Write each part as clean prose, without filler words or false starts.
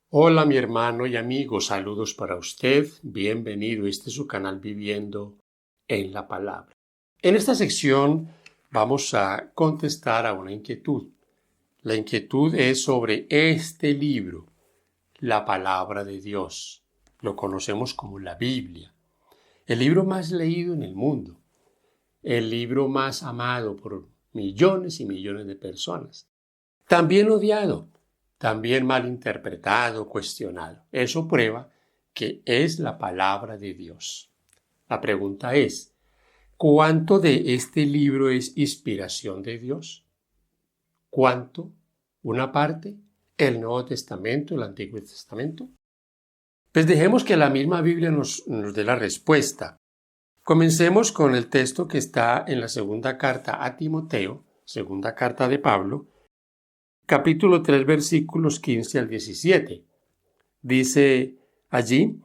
Hola mi hermano y amigo, saludos para usted, bienvenido, este es su canal Viviendo en la Palabra. En esta sección vamos a contestar a una inquietud. La inquietud es sobre este libro, la Palabra de Dios. Lo conocemos como la Biblia, el libro más leído en el mundo, el libro más amado por millones y millones de personas. También odiado, también malinterpretado, cuestionado. Eso prueba que es la palabra de Dios. La pregunta es, ¿cuánto de este libro es inspiración de Dios? ¿Cuánto? ¿Una parte? ¿El Nuevo Testamento, el Antiguo Testamento? Pues dejemos que la misma Biblia nos dé la respuesta. Comencemos con el texto que está en la segunda carta a Timoteo, segunda carta de Pablo, capítulo 3, versículos 15 al 17. Dice allí,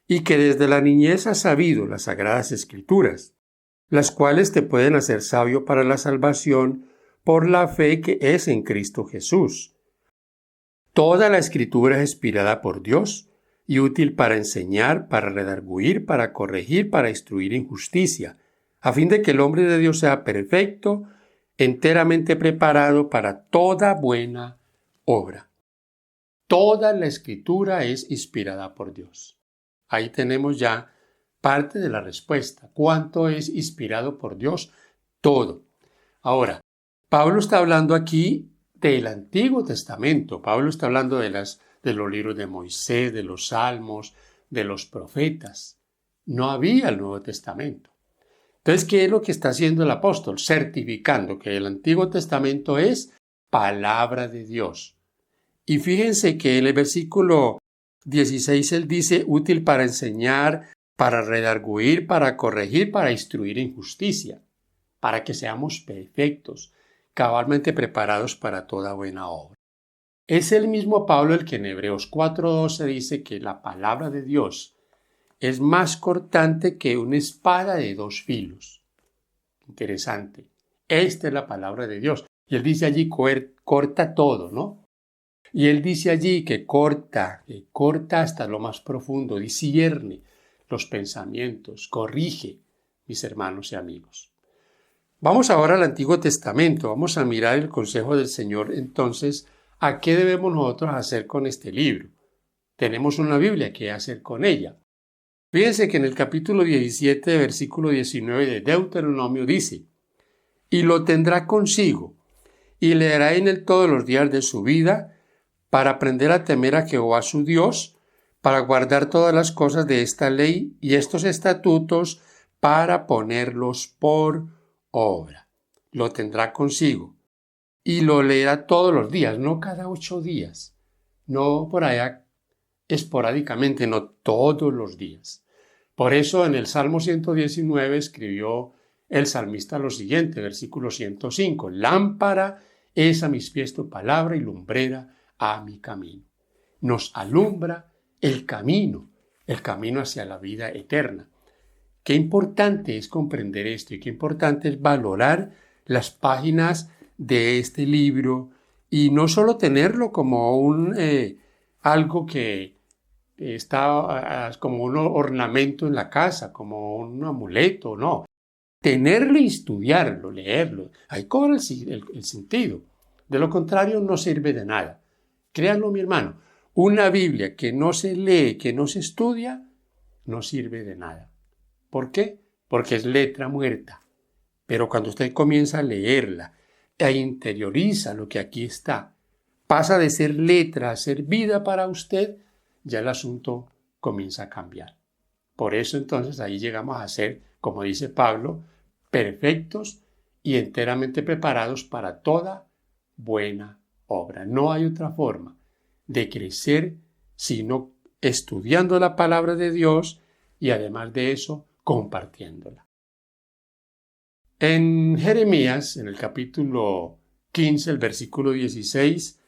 y que desde la niñez has sabido las sagradas escrituras, las cuales te pueden hacer sabio para la salvación por la fe que es en Cristo Jesús. Toda la escritura es inspirada por Dios y útil para enseñar, para redarguir, para corregir, para instruir en justicia, a fin de que el hombre de Dios sea perfecto, enteramente preparado para toda buena obra. Toda la escritura es inspirada por Dios. Ahí tenemos ya parte de la respuesta. ¿Cuánto es inspirado por Dios? Todo. Ahora, Pablo está hablando aquí del Antiguo Testamento. Pablo está hablando de los libros de Moisés, de los Salmos, de los profetas. No había el Nuevo Testamento. Entonces, ¿qué es lo que está haciendo el apóstol? Certificando que el Antiguo Testamento es palabra de Dios. Y fíjense que en el versículo 16 él dice, útil para enseñar, para redarguir, para corregir, para instruir en justicia, para que seamos perfectos, cabalmente preparados para toda buena obra. Es el mismo Pablo el que en Hebreos 4:12 dice que la palabra de Dios es más cortante que una espada de 2 filos. Interesante. Esta es la palabra de Dios. Y él dice allí, corta todo, ¿no? Y él dice allí que corta hasta lo más profundo, discierne los pensamientos, corrige, mis hermanos y amigos. Vamos ahora al Antiguo Testamento, vamos a mirar el consejo del Señor entonces, ¿a qué debemos nosotros hacer con este libro? Tenemos una Biblia, ¿qué hacer con ella? Fíjense que en el capítulo 17, versículo 19 de Deuteronomio dice, y lo tendrá consigo, y leerá en él todos los días de su vida, para aprender a temer a Jehová su Dios, para guardar todas las cosas de esta ley y estos estatutos, para ponerlos por obra. Lo tendrá consigo, y lo leerá todos los días, no cada 8 días, no por allá esporádicamente, no todos los días. Por eso en el Salmo 119 escribió el salmista lo siguiente, versículo 105, lámpara es a mis pies tu palabra y lumbrera a mi camino. Nos alumbra el camino hacia la vida eterna. Qué importante es comprender esto y qué importante es valorar las páginas de este libro y no solo tenerlo como algo que está como un ornamento en la casa, como un amuleto, no. Tenerlo y estudiarlo, leerlo, ahí cobra el sentido. De lo contrario, no sirve de nada. Créanlo, mi hermano, una Biblia que no se lee, que no se estudia, no sirve de nada. ¿Por qué? Porque es letra muerta. Pero cuando usted comienza a leerla e interioriza lo que aquí está, pasa de ser letra a ser vida para usted, ya el asunto comienza a cambiar. Por eso entonces ahí llegamos a ser, como dice Pablo, perfectos y enteramente preparados para toda buena obra. No hay otra forma de crecer sino estudiando la palabra de Dios y además de eso, compartiéndola. En Jeremías, en el capítulo 15, el versículo 16,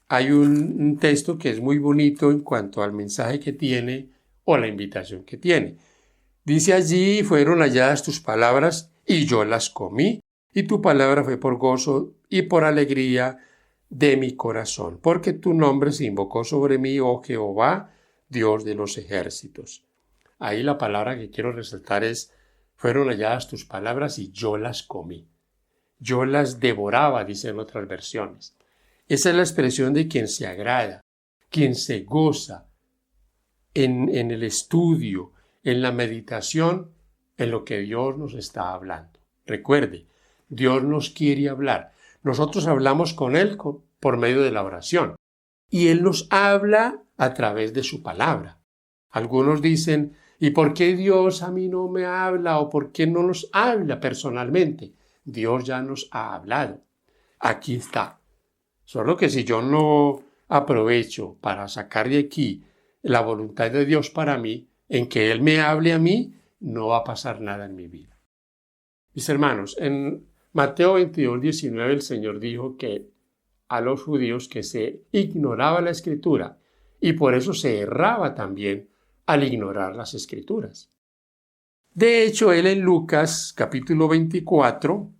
hay un texto que es muy bonito en cuanto al mensaje que tiene o la invitación que tiene. Dice allí, fueron halladas tus palabras y yo las comí, y tu palabra fue por gozo y por alegría de mi corazón, porque tu nombre se invocó sobre mí, oh Jehová, Dios de los ejércitos. Ahí la palabra que quiero resaltar es, fueron halladas tus palabras y yo las comí. Yo las devoraba, dicen otras versiones. Esa es la expresión de quien se agrada, quien se goza en el estudio, en la meditación, en lo que Dios nos está hablando. Recuerde, Dios nos quiere hablar. Nosotros hablamos con Él por medio de la oración y Él nos habla a través de su palabra. Algunos dicen, ¿y por qué Dios a mí no me habla o por qué no nos habla personalmente? Dios ya nos ha hablado. Aquí está. Solo que si yo no aprovecho para sacar de aquí la voluntad de Dios para mí, en que Él me hable a mí, no va a pasar nada en mi vida. Mis hermanos, en Mateo 22:19 el Señor dijo que a los judíos que se ignoraba la Escritura y por eso se erraba también al ignorar las Escrituras. De hecho, Él en Lucas capítulo 24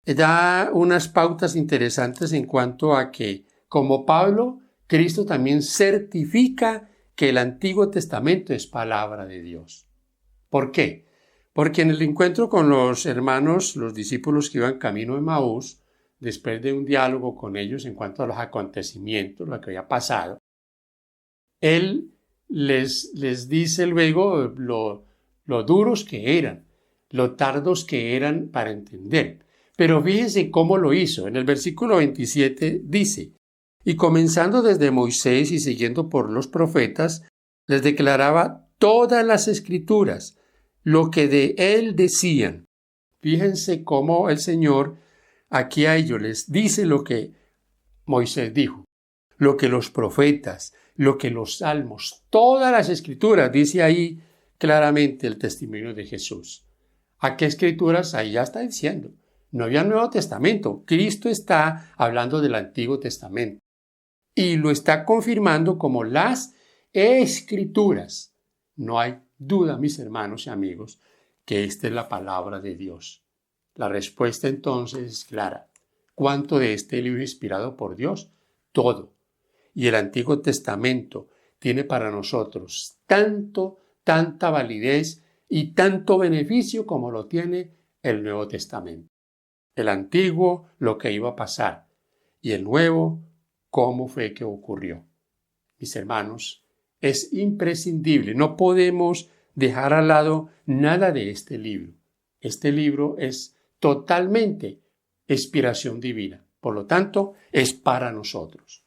da unas pautas interesantes en cuanto a que, como Pablo, Cristo también certifica que el Antiguo Testamento es palabra de Dios. ¿Por qué? Porque en el encuentro con los hermanos, los discípulos que iban camino de Emaús, después de un diálogo con ellos en cuanto a los acontecimientos, lo que había pasado, Él les dice luego lo duros que eran, lo tardos que eran para entender. Pero fíjense cómo lo hizo. En el versículo 27 dice, y comenzando desde Moisés y siguiendo por los profetas, les declaraba todas las escrituras, lo que de él decían. Fíjense cómo el Señor aquí a ellos les dice lo que Moisés dijo, lo que los profetas, lo que los salmos, todas las escrituras, dice ahí claramente el testimonio de Jesús. ¿A qué escrituras? Ahí ya está diciendo. No había Nuevo Testamento. Cristo está hablando del Antiguo Testamento. Y lo está confirmando como las Escrituras. No hay duda, mis hermanos y amigos, que esta es la palabra de Dios. La respuesta entonces es clara. ¿Cuánto de este libro es inspirado por Dios? Todo. Y el Antiguo Testamento tiene para nosotros tanta validez y tanto beneficio como lo tiene el Nuevo Testamento. El antiguo, lo que iba a pasar, y el nuevo, cómo fue que ocurrió. Mis hermanos, es imprescindible, no podemos dejar al lado nada de este libro. Este libro es totalmente inspiración divina, por lo tanto, es para nosotros.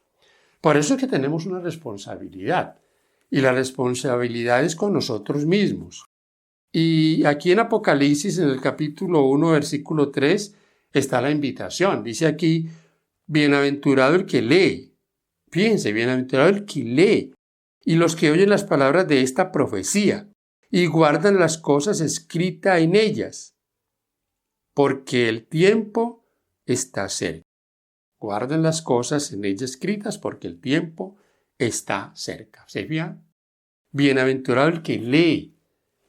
Por eso es que tenemos una responsabilidad, y la responsabilidad es con nosotros mismos. Y aquí en Apocalipsis, en el capítulo 1, versículo 3, está la invitación. Dice aquí, bienaventurado el que lee. Fíjense, bienaventurado el que lee. Y los que oyen las palabras de esta profecía y guardan las cosas escritas en ellas. Porque el tiempo está cerca. Guarden las cosas en ellas escritas porque el tiempo está cerca. ¿Se fijan? Bienaventurado el que lee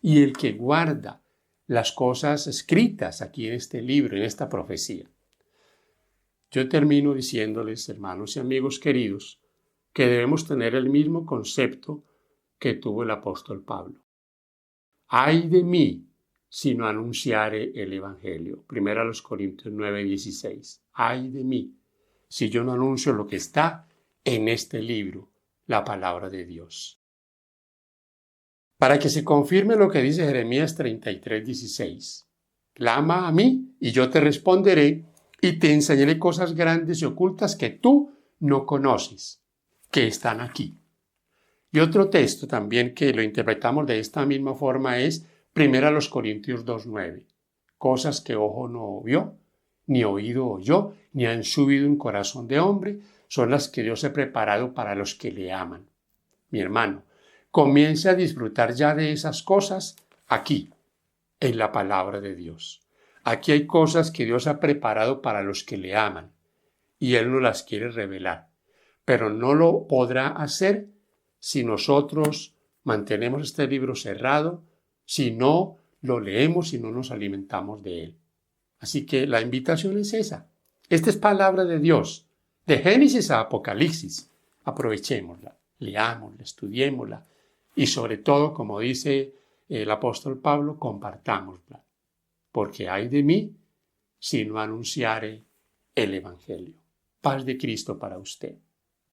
y el que guarda las cosas escritas aquí en este libro, en esta profecía. Yo termino diciéndoles, hermanos y amigos queridos, que debemos tener el mismo concepto que tuvo el apóstol Pablo. ¡Ay de mí si no anunciare el Evangelio! 1 Corintios 9:16. ¡Ay de mí si yo no anuncio lo que está en este libro, la palabra de Dios! Para que se confirme lo que dice Jeremías 33:16. Clama a mí y yo te responderé y te enseñaré cosas grandes y ocultas que tú no conoces, que están aquí. Y otro texto también que lo interpretamos de esta misma forma es 1 Corintios 2:9. Cosas que ojo no vio, ni oído oyó, ni han subido en corazón de hombre, son las que Dios ha preparado para los que le aman. Mi hermano, comience a disfrutar ya de esas cosas aquí, en la palabra de Dios. Aquí hay cosas que Dios ha preparado para los que le aman y Él nos las quiere revelar, pero no lo podrá hacer si nosotros mantenemos este libro cerrado, si no lo leemos y no nos alimentamos de él. Así que la invitación es esa. Esta es palabra de Dios. De Génesis a Apocalipsis. Aprovechémosla, leámosla, estudiémosla y sobre todo, como dice el apóstol Pablo, compartámosla. Porque ay de mí si no anunciare el Evangelio. Paz de Cristo para usted.